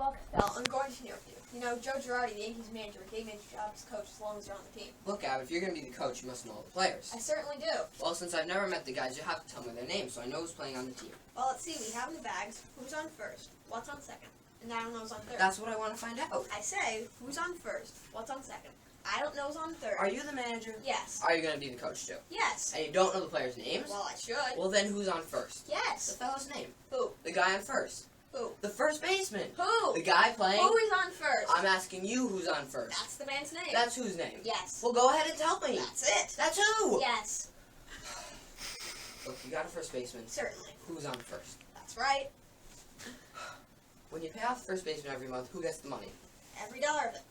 Well, Costello, I'm going to share with you. You know, Joe Girardi, the Yankees manager, gave me a job as coach as long as you're on the team. Look, Abbott, if you're going to be the coach, you must know all the players. I certainly do. Well, since I've never met the guys, you have to tell me their names so I know who's playing on the team. Well, let's see. We have in the bags who's on first, what's on second, and I don't know who's on third. That's what I want to find out. I say who's on first, what's on second. I don't know who's on third. Are you the manager? Yes. Are you going to be the coach, too? Yes. And you don't know the players' names? Well, I should. Well, then who's on first? The Yes. fellow's name. Who? The guy on first. Who? The first baseman. Who? The guy playing. Who is on first? I'm asking you who's on first. That's the man's name. That's whose name? Yes. Well, go ahead and tell me. That's it. That's who? Yes. Look, you got a first baseman. Certainly. Who's on first? That's right. When you pay off the first baseman every month, who gets the money? Every dollar of it.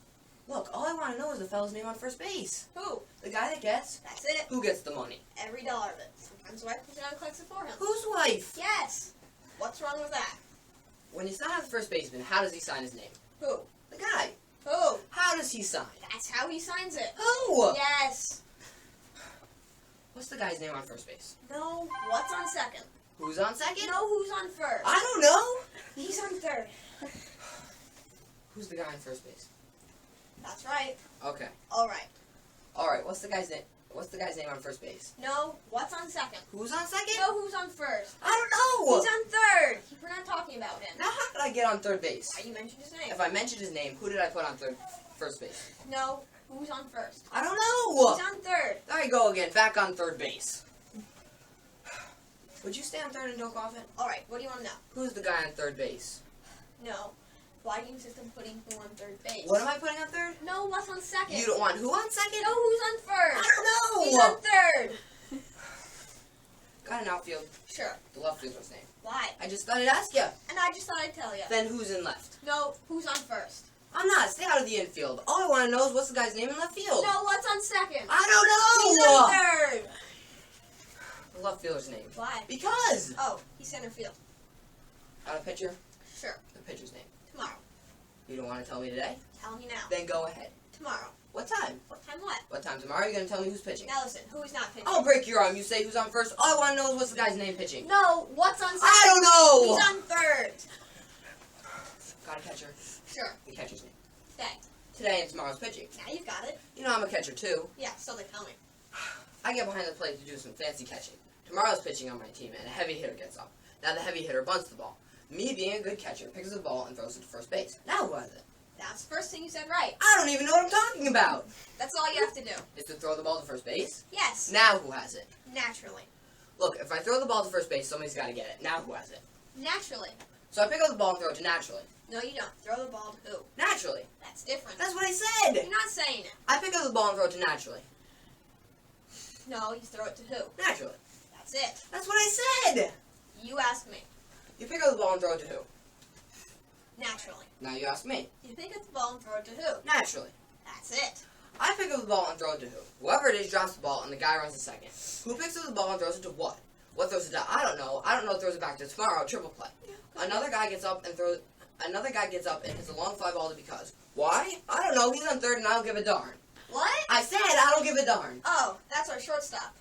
Look, all I want to know is the fellow's name on first base. Who? The guy that gets. That's it. Who gets the money? Every dollar of it. Sometimes the wife comes down and collects it for him. Whose wife? Yes. What's wrong with that? When you sign on the first baseman, how does he sign his name? Who? The guy. Who? How does he sign? That's how he signs it. Who? Yes. What's the guy's name on first base? No. What's on second? Who's on second? No. Who's on first? I don't know. He's on third. Who's the guy on first base? That's right. Okay. All right. All right. What's the guy's name? What's the guy's name on first base? No. What's on second? Who's on second? No. Who's on first? I don't know. He's on third. We're not talking about him. Now, how did I get on third base? Why you mentioned his name? If I mentioned his name, who did I put on first base? No. Who's on first? I don't know. He's on third. There you go again. Back on third base. Would you stay on third and don't cough it? All right. What do you want to know? Who's the guy on third base? No. Why do you insist on putting who on third base? What am I putting on third? No. What's on second? You don't want who on second? No. Who's on I first? don't know. He's on third. Got an outfield. Sure. The left fielder's name. Why? I just thought I'd ask you. And I just thought I'd tell you. Then who's in left? No. Who's on first? I'm not. Stay out of the infield. All I want to know is what's the guy's name in left field. No. What's on second? I don't know. He's on third. The left fielder's name. Why? Because. Oh, he's center field. Got a pitcher? Sure. The pitcher's name. Tomorrow. You don't want to tell me today? Telling you now. Then go ahead. Tomorrow. What time? What time what? What time tomorrow? Are you going to tell me who's pitching? Now listen, who is not pitching? I'll break your arm. You say who's on first. All I want to know is what's the guy's name pitching. No, what's on second? I don't know. He's on third. Got a catcher? Sure. The catcher's name. Today. Today and tomorrow's pitching. Now you've got it. You know I'm a catcher too. Yeah, so they tell me. I get behind the plate to do some fancy catching. Tomorrow's pitching on my team, and a heavy hitter gets up. Now the heavy hitter bunts the ball. Me, being a good catcher, picks the ball and throws it to first base. Now who has it? That's the first thing you said right. I don't even know what I'm talking about. That's all you have to do. Is to throw the ball to first base? Yes. Now who has it? Naturally. Look, if I throw the ball to first base, somebody's got to get it. Now who has it? Naturally. So I pick up the ball and throw it to naturally. No, you don't. Throw the ball to who? Naturally. That's different. That's what I said. You're not saying it. I pick up the ball and throw it to naturally. No, you throw it to who? Naturally. That's it. That's what I said. You ask me. You pick up the ball and throw it to who? Naturally. Now you ask me. You pick up the ball and throw it to who? Naturally. That's it. I pick up the ball and throw it to who? Whoever it is drops the ball and the guy runs to second. Who picks up the ball and throws it to what? What throws it to? I don't know. I don't know. Throws it back to tomorrow. Triple play. Another guy gets up and throws. Another guy gets up and hits a long fly ball to because. Why? I don't know. He's on third and I don't give a darn. What? I said I don't give a darn. Oh, that's our shortstop.